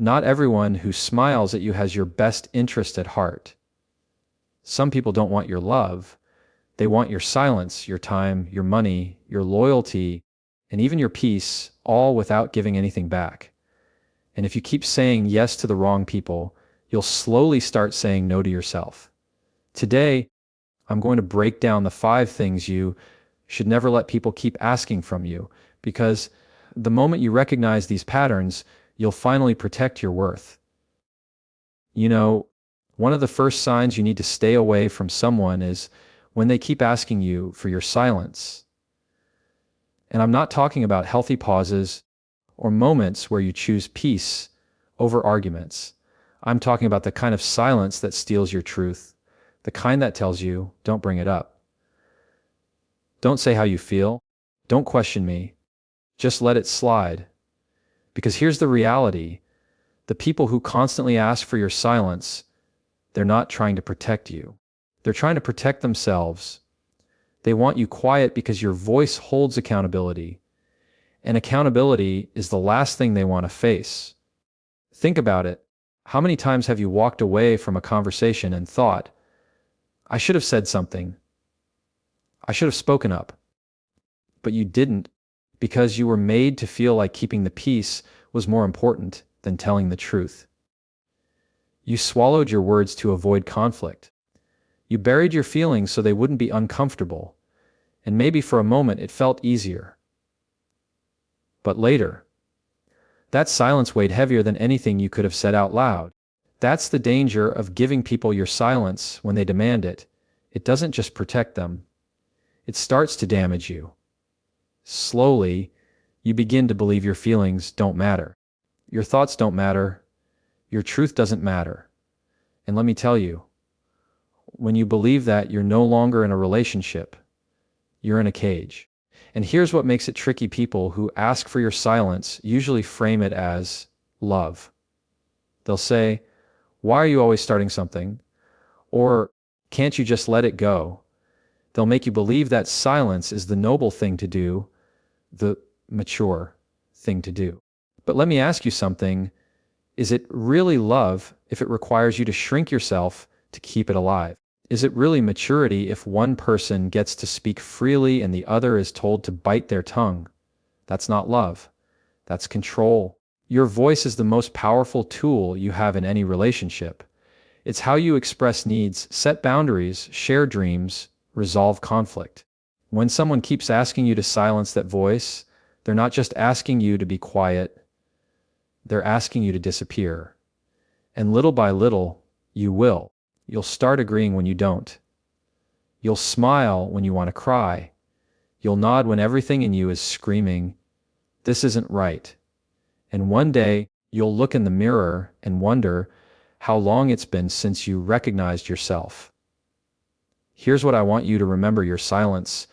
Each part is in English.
Not everyone who smiles at you has your best interest at heart. Some people don't want your love. They want your silence, your time, your money, your loyalty, and even your peace, all without giving anything back. And if you keep saying yes to the wrong people, you'll slowly start saying no to yourself. Today, I'm going to break down the 5 things you should never let people keep asking from you, because the moment you recognize these patterns, you'll finally protect your worth. You know, one of the first signs you need to stay away from someone is when they keep asking you for your silence. And I'm not talking about healthy pauses or moments where you choose peace over arguments. I'm talking about the kind of silence that steals your truth, the kind that tells you, don't bring it up. Don't say how you feel. Don't question me. Just let it slide. Because here's the reality. The people who constantly ask for your silence, they're not trying to protect you. They're trying to protect themselves. They want you quiet because your voice holds accountability. And accountability is the last thing they want to face. Think about it. How many times have you walked away from a conversation and thought, I should have said something. I should have spoken up. But you didn't because you were made to feel like keeping the peace was more important than telling the truth. You swallowed your words to avoid conflict. You buried your feelings so they wouldn't be uncomfortable, and maybe for a moment it felt easier. But later, that silence weighed heavier than anything you could have said out loud. That's the danger of giving people your silence when they demand it. It doesn't just protect them. It starts to damage you. Slowly, you begin to believe your feelings don't matter. Your thoughts don't matter. Your truth doesn't matter. And let me tell you, when you believe that, you're no longer in a relationship. You're in a cage. And here's what makes it tricky. People who ask for your silence usually frame it as love. They'll say, why are you always starting something? Or, can't you just let it go? They'll make you believe that silence is the noble thing to do, the mature thing to do. But let me ask you something. Is it really love if it requires you to shrink yourself to keep it alive? Is it really maturity if one person gets to speak freely and the other is told to bite their tongue? That's not love. That's control. Your voice is the most powerful tool you have in any relationship. It's how you express needs, set boundaries, share dreams, resolve conflict. When someone keeps asking you to silence that voice, they're not just asking you to be quiet, they're asking you to disappear. And little by little, you will. You'll start agreeing when you don't. You'll smile when you want to cry. You'll nod when everything in you is screaming, this isn't right. And one day, you'll look in the mirror and wonder how long it's been since you recognized yourself. Here's what I want you to remember. Your silence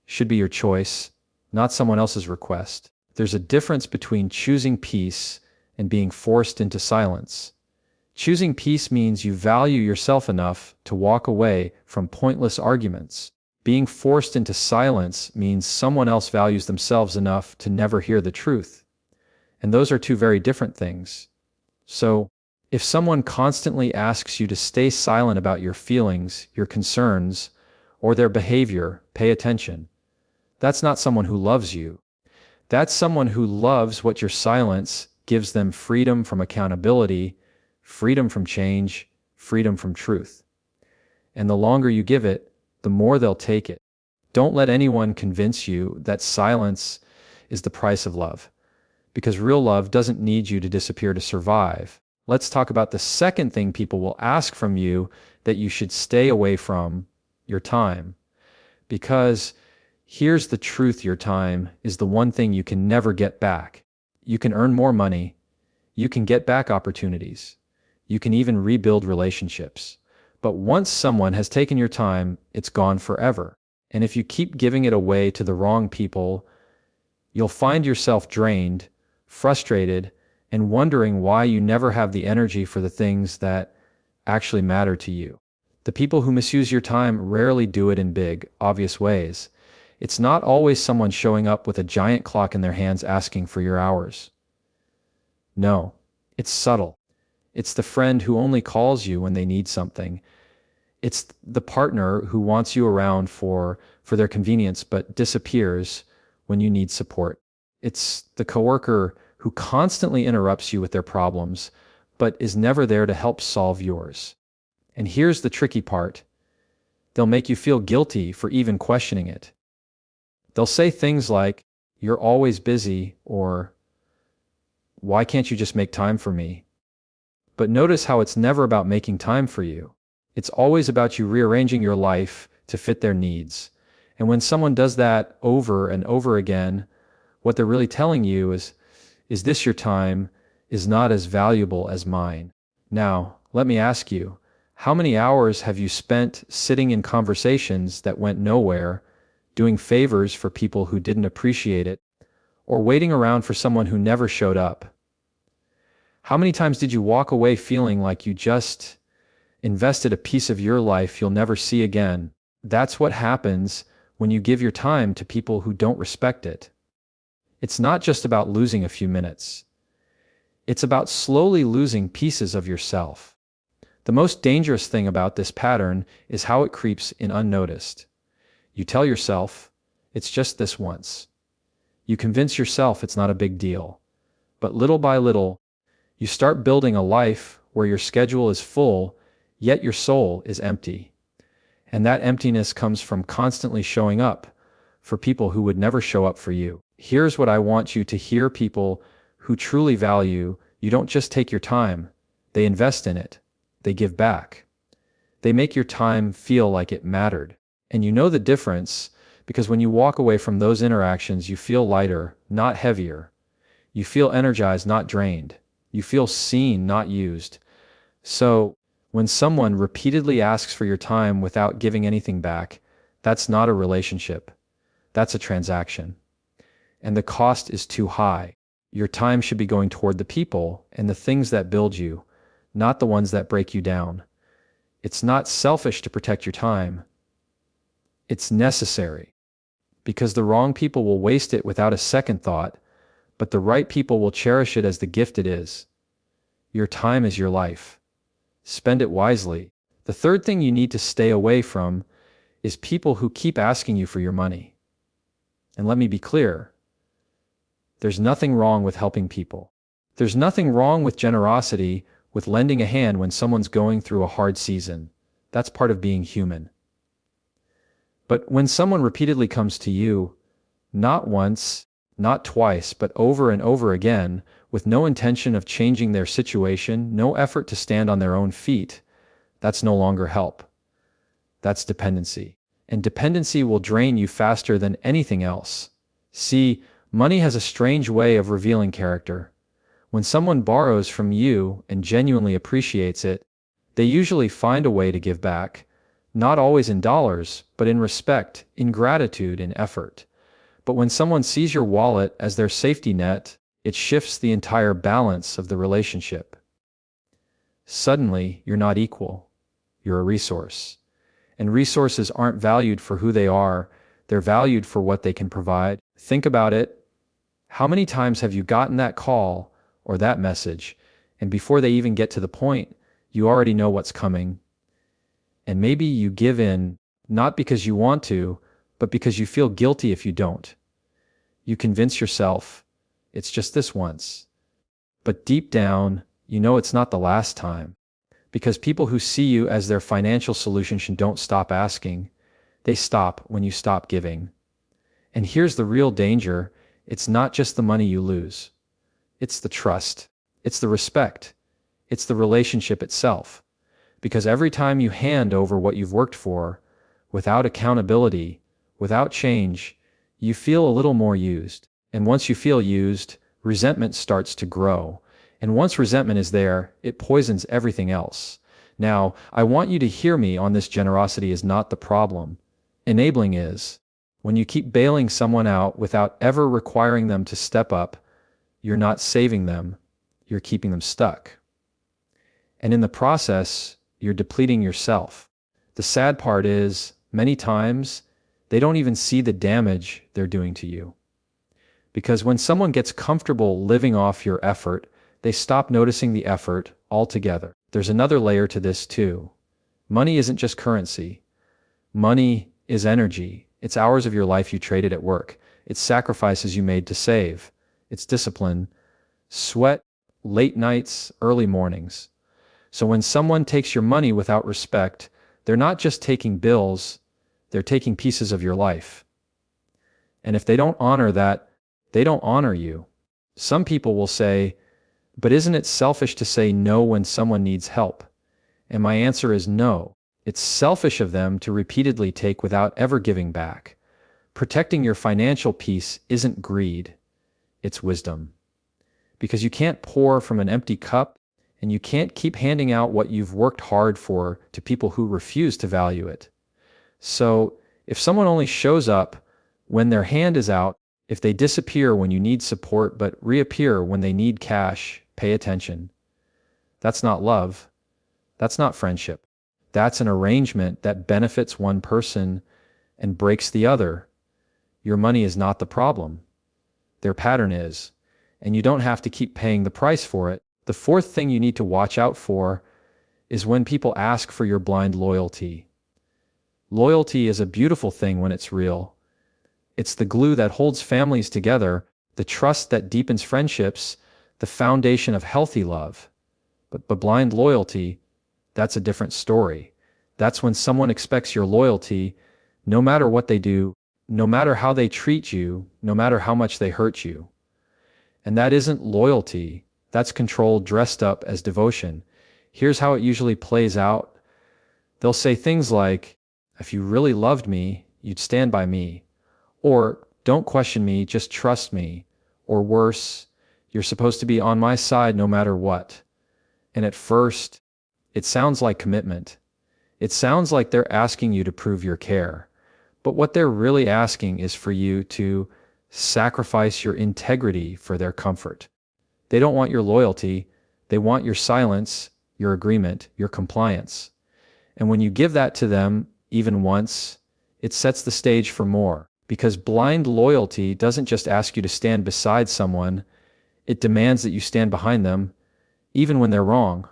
should be your choice, not someone else's request. There's a difference between choosing peace and being forced into silence. Choosing peace means you value yourself enough to walk away from pointless arguments. Being forced into silence means someone else values themselves enough to never hear the truth. And those are 2 very different things. So, if someone constantly asks you to stay silent about your feelings, your concerns, or their behavior, pay attention. That's not someone who loves you. That's someone who loves what your silence gives them: freedom from accountability, freedom from change, freedom from truth. And the longer you give it, the more they'll take it. Don't let anyone convince you that silence is the price of love, because real love doesn't need you to disappear to survive. Let's talk about the second thing people will ask from you that you should stay away from: your time. Because here's the truth: your time is the one thing you can never get back. You can earn more money. You can get back opportunities. You can even rebuild relationships. But once someone has taken your time, it's gone forever. And if you keep giving it away to the wrong people, you'll find yourself drained, frustrated, and wondering why you never have the energy for the things that actually matter to you. The people who misuse your time rarely do it in big, obvious ways. It's not always someone showing up with a giant clock in their hands asking for your hours. No, It's subtle. It's the friend who only calls you when they need something. It's the partner who wants you around for their convenience but disappears when you need support. It's the coworker who constantly interrupts you with their problems but is never there to help solve yours. And here's the tricky part. They'll make you feel guilty for even questioning it. They'll say things like, "You're always busy," or "Why can't you just make time for me?" But notice how it's never about making time for you. It's always about you rearranging your life to fit their needs. And when someone does that over and over again, what they're really telling you is this your time is not as valuable as mine. Now, let me ask you, how many hours have you spent sitting in conversations that went nowhere, doing favors for people who didn't appreciate it, or waiting around for someone who never showed up? How many times did you walk away feeling like you just invested a piece of your life you'll never see again? That's what happens when you give your time to people who don't respect it. It's not just about losing a few minutes. It's about slowly losing pieces of yourself. The most dangerous thing about this pattern is how it creeps in unnoticed. You tell yourself, it's just this once. You convince yourself it's not a big deal. But little by little, you start building a life where your schedule is full, yet your soul is empty. And that emptiness comes from constantly showing up for people who would never show up for you. Here's what I want you to hear: people who truly value you don't just take your time, they invest in it. They give back. They make your time feel like it mattered. And you know the difference because when you walk away from those interactions, you feel lighter, not heavier. You feel energized, not drained. You feel seen, not used. So, when someone repeatedly asks for your time without giving anything back, that's not a relationship. That's a transaction. And the cost is too high. Your time should be going toward the people and the things that build you, not the ones that break you down. It's not selfish to protect your time. It's necessary. Because the wrong people will waste it without a second thought, but the right people will cherish it as the gift it is. Your time is your life. Spend it wisely. The third thing you need to stay away from is people who keep asking you for your money. And let me be clear, there's nothing wrong with helping people. There's nothing wrong with generosity, with lending a hand when someone's going through a hard season. That's part of being human. But when someone repeatedly comes to you, not once, not twice, but over and over again, with no intention of changing their situation, no effort to stand on their own feet, that's no longer help. That's dependency. And dependency will drain you faster than anything else. See, money has a strange way of revealing character. When someone borrows from you and genuinely appreciates it, they usually find a way to give back, not always in dollars, but in respect, in gratitude, in effort. But when someone sees your wallet as their safety net, it shifts the entire balance of the relationship. Suddenly, you're not equal. You're a resource. And resources aren't valued for who they are, they're valued for what they can provide. Think about it. How many times have you gotten that call or that message, and before they even get to the point, you already know what's coming? And maybe you give in, not because you want to, but because you feel guilty if you don't. You convince yourself, it's just this once. But deep down, you know it's not the last time. Because people who see you as their financial solution don't stop asking. They stop when you stop giving. And here's the real danger. It's not just the money you lose. It's the trust. It's the respect. It's the relationship itself. Because every time you hand over what you've worked for, without accountability, without change, you feel a little more used. And once you feel used, resentment starts to grow. And once resentment is there, it poisons everything else. Now, I want you to hear me on this: generosity is not the problem. Enabling is. When you keep bailing someone out without ever requiring them to step up, you're not saving them, you're keeping them stuck. And in the process, you're depleting yourself. The sad part is, many times, they don't even see the damage they're doing to you. Because when someone gets comfortable living off your effort, They stop noticing the effort altogether. There's another layer to this too. Money isn't just currency. Money is energy. It's hours of your life you traded at work. It's sacrifices you made to save. It's discipline, sweat, late nights, early mornings. So when someone takes your money without respect, they're not just taking bills, they're taking pieces of your life. And if they don't honor that, they don't honor you. Some people will say, but isn't it selfish to say no when someone needs help? And my answer is no. It's selfish of them to repeatedly take without ever giving back. Protecting your financial peace isn't greed, it's wisdom. Because you can't pour from an empty cup, and you can't keep handing out what you've worked hard for to people who refuse to value it. So, if someone only shows up when their hand is out, if they disappear when you need support but reappear when they need cash, pay attention. That's not love. That's not friendship. That's an arrangement that benefits one person and breaks the other. Your money is not the problem. Their pattern is. And you don't have to keep paying the price for it. The fourth thing you need to watch out for is when people ask for your blind loyalty. Loyalty is a beautiful thing when it's real. It's the glue that holds families together, the trust that deepens friendships, the foundation of healthy love. But blind loyalty, that's a different story. That's when someone expects your loyalty, no matter what they do, no matter how they treat you, no matter how much they hurt you. And that isn't loyalty, that's control dressed up as devotion. Here's how it usually plays out. They'll say things like, if you really loved me, you'd stand by me. Or, don't question me, just trust me. Or worse, you're supposed to be on my side no matter what. And at first, it sounds like commitment. It sounds like they're asking you to prove your care. But what they're really asking is for you to sacrifice your integrity for their comfort. They don't want your loyalty. They want your silence, your agreement, your compliance. And when you give that to them, even once, it sets the stage for more. Because blind loyalty doesn't just ask you to stand beside someone, it demands that you stand behind them, even when they're wrong.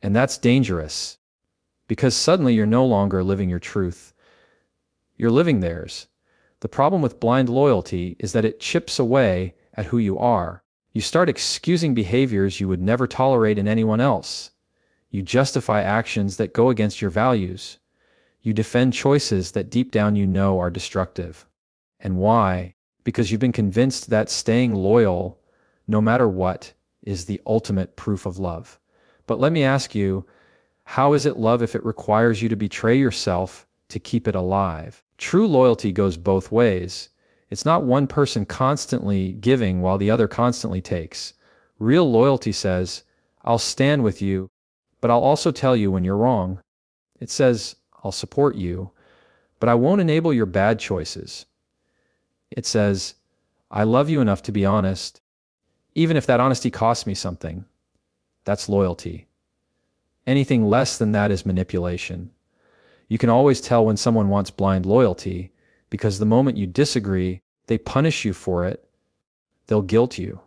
And that's dangerous, because suddenly you're no longer living your truth. You're living theirs. The problem with blind loyalty is that it chips away at who you are. You start excusing behaviors you would never tolerate in anyone else. You justify actions that go against your values. You defend choices that deep down you know are destructive. And why? Because you've been convinced that staying loyal, no matter what, is the ultimate proof of love. But let me ask you, how is it love if it requires you to betray yourself to keep it alive? True loyalty goes both ways. It's not one person constantly giving while the other constantly takes. Real loyalty says, I'll stand with you, but I'll also tell you when you're wrong. It says, I'll support you, but I won't enable your bad choices. It says, I love you enough to be honest, even if that honesty costs me something. That's loyalty. Anything less than that is manipulation. You can always tell when someone wants blind loyalty, because the moment you disagree, they punish you for it. They'll guilt you.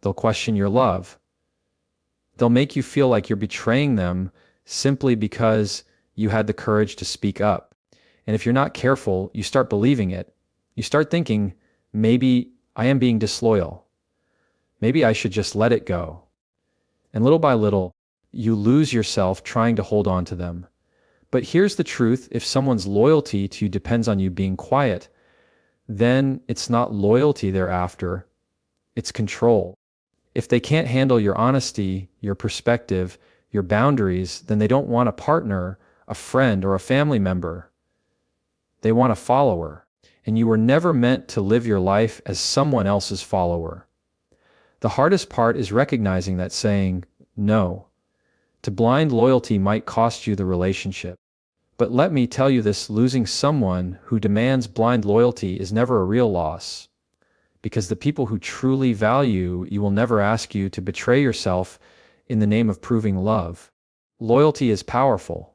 They'll question your love. They'll make you feel like you're betraying them simply because you had the courage to speak up. And if you're not careful, you start believing it. You start thinking, maybe I am being disloyal. Maybe I should just let it go. And little by little, you lose yourself trying to hold on to them. But here's the truth, if someone's loyalty to you depends on you being quiet, then it's not loyalty they're after, it's control. If they can't handle your honesty, your perspective, your boundaries, then they don't want a partner, a friend, or a family member. They want a follower. And you were never meant to live your life as someone else's follower. The hardest part is recognizing that saying no to blind loyalty might cost you the relationship. But let me tell you this, losing someone who demands blind loyalty is never a real loss. Because the people who truly value you will never ask you to betray yourself in the name of proving love. Loyalty is powerful,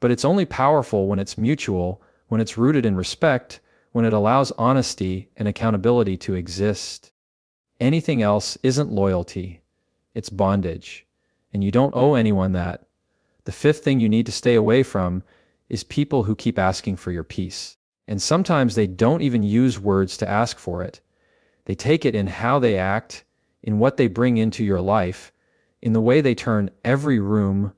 but it's only powerful when it's mutual, when it's rooted in respect, when it allows honesty and accountability to exist. Anything else isn't loyalty. It's bondage. And you don't owe anyone that. The fifth thing you need to stay away from is people who keep asking for your peace. And sometimes they don't even use words to ask for it. They take it in how they act, in what they bring into your life, in the way they turn every room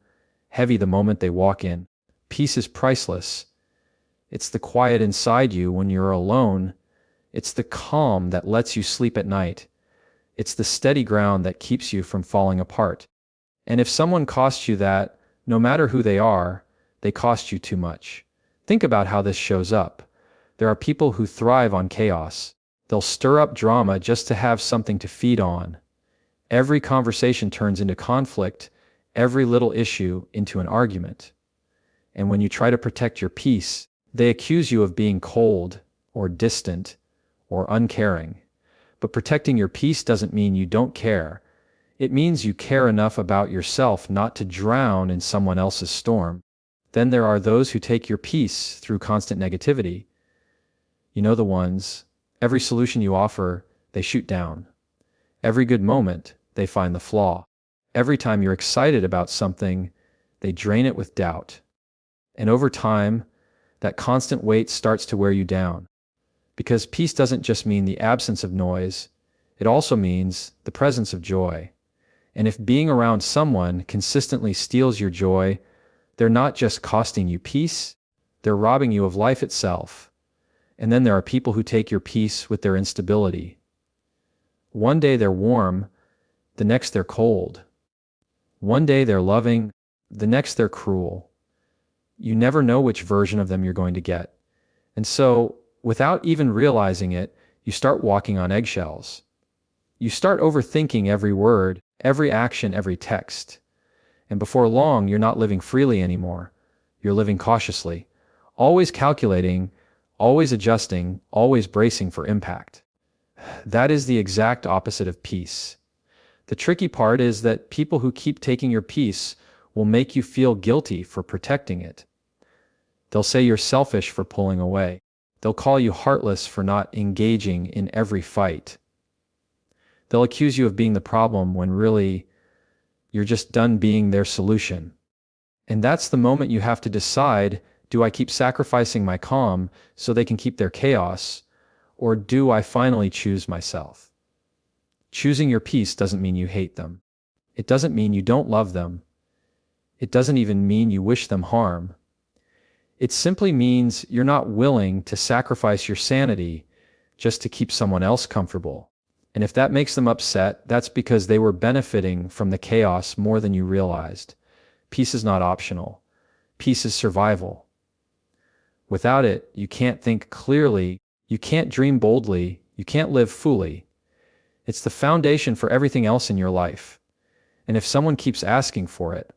heavy the moment they walk in. Peace is priceless. It's the quiet inside you when you're alone. It's the calm that lets you sleep at night. It's the steady ground that keeps you from falling apart. And if someone costs you that, no matter who they are, they cost you too much. Think about how this shows up. There are people who thrive on chaos. They'll stir up drama just to have something to feed on. Every conversation turns into conflict, every little issue into an argument. And when you try to protect your peace, they accuse you of being cold, or distant, or uncaring. But protecting your peace doesn't mean you don't care. It means you care enough about yourself not to drown in someone else's storm. Then there are those who take your peace through constant negativity. You know the ones. Every solution you offer, they shoot down. Every good moment, they find the flaw. Every time you're excited about something, they drain it with doubt. And over time, that constant weight starts to wear you down. Because peace doesn't just mean the absence of noise, it also means the presence of joy. And if being around someone consistently steals your joy, they're not just costing you peace, they're robbing you of life itself. And then there are people who take your peace with their instability. One day they're warm, the next they're cold. One day they're loving, the next they're cruel. You never know which version of them you're going to get. And so, without even realizing it, you start walking on eggshells. You start overthinking every word, every action, every text. And before long, you're not living freely anymore. You're living cautiously, always calculating, always adjusting, always bracing for impact. That is the exact opposite of peace. The tricky part is that people who keep taking your peace will make you feel guilty for protecting it. They'll say you're selfish for pulling away. They'll call you heartless for not engaging in every fight. They'll accuse you of being the problem when really you're just done being their solution. And that's the moment you have to decide, do I keep sacrificing my calm so they can keep their chaos, or do I finally choose myself? Choosing your peace doesn't mean you hate them. It doesn't mean you don't love them. It doesn't even mean you wish them harm. It simply means you're not willing to sacrifice your sanity just to keep someone else comfortable. And if that makes them upset, that's because they were benefiting from the chaos more than you realized. Peace is not optional. Peace is survival. Without it, you can't think clearly, you can't dream boldly, you can't live fully. It's the foundation for everything else in your life. And if someone keeps asking for it,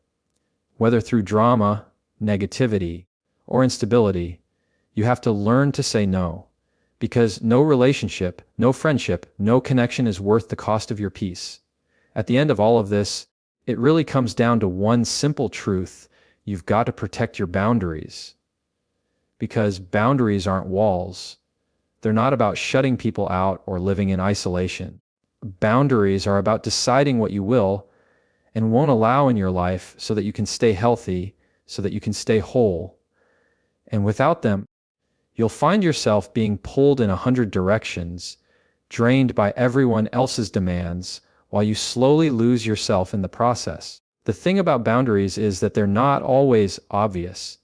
whether through drama, negativity, or instability, you have to learn to say no. Because no relationship, no friendship, no connection is worth the cost of your peace. At the end of all of this, it really comes down to one simple truth: you've got to protect your boundaries. Because boundaries aren't walls. They're not about shutting people out or living in isolation. Boundaries are about deciding what you will and won't allow in your life so that you can stay healthy, so that you can stay whole. And without them, you'll find yourself being pulled in 100 directions, drained by everyone else's demands, while you slowly lose yourself in the process. The thing about boundaries is that they're not always obvious.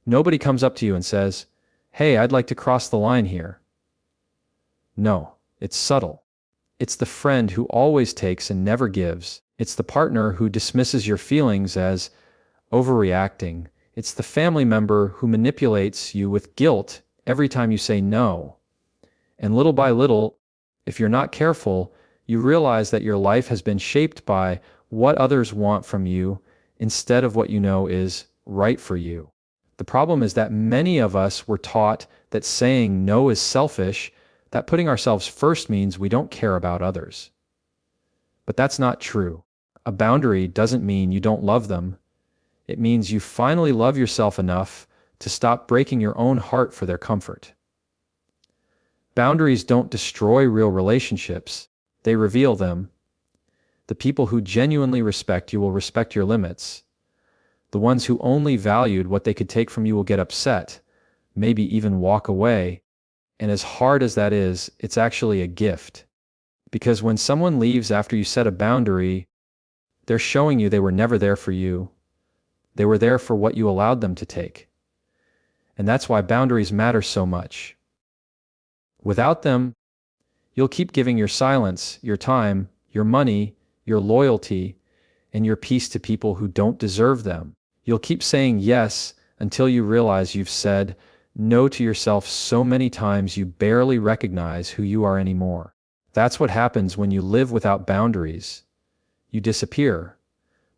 Nobody comes up to you and says, "Hey, I'd like to cross the line here." No, it's subtle. It's the friend who always takes and never gives. It's the partner who dismisses your feelings as overreacting. It's the family member who manipulates you with guilt every time you say no. And little by little, if you're not careful, you realize that your life has been shaped by what others want from you instead of what you know is right for you. The problem is that many of us were taught that saying no is selfish, that putting ourselves first means we don't care about others. But that's not true. A boundary doesn't mean you don't love them. It means you finally love yourself enough to stop breaking your own heart for their comfort. Boundaries don't destroy real relationships. They reveal them. The people who genuinely respect you will respect your limits. The ones who only valued what they could take from you will get upset, maybe even walk away. And as hard as that is, it's actually a gift. Because when someone leaves after you set a boundary, they're showing you they were never there for you. They were there for what you allowed them to take. And that's why boundaries matter so much. Without them, you'll keep giving your silence, your time, your money, your loyalty, and your peace to people who don't deserve them. You'll keep saying yes until you realize you've said no to yourself so many times you barely recognize who you are anymore. That's what happens when you live without boundaries. You disappear.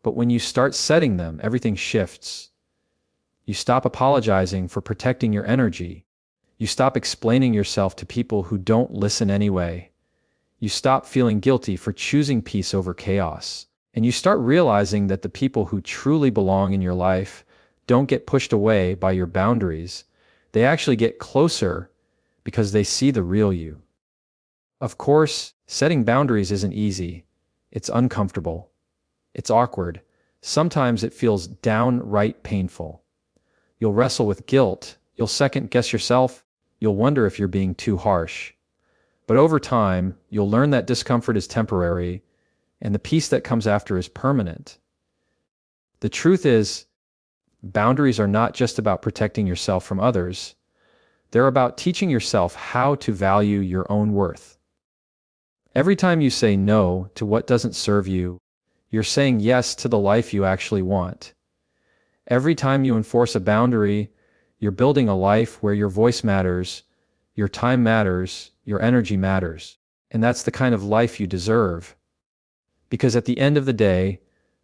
But when you start setting them, everything shifts. You stop apologizing for protecting your energy. You stop explaining yourself to people who don't listen anyway. You stop feeling guilty for choosing peace over chaos. And you start realizing that the people who truly belong in your life don't get pushed away by your boundaries. They actually get closer because they see the real you. Of course, setting boundaries isn't easy. It's uncomfortable. It's awkward. Sometimes it feels downright painful. You'll wrestle with guilt. You'll second-guess yourself. You'll wonder if you're being too harsh. But over time, you'll learn that discomfort is temporary, and the peace that comes after is permanent. The truth is, boundaries are not just about protecting yourself from others. They're about teaching yourself how to value your own worth. Every time you say no to what doesn't serve you, you're saying yes to the life you actually want. Every time you enforce a boundary, you're building a life where your voice matters, your time matters, your energy matters. And that's the kind of life you deserve. Because at the end of the day,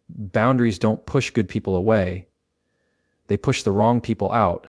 boundaries don't push good people away. They push the wrong people out.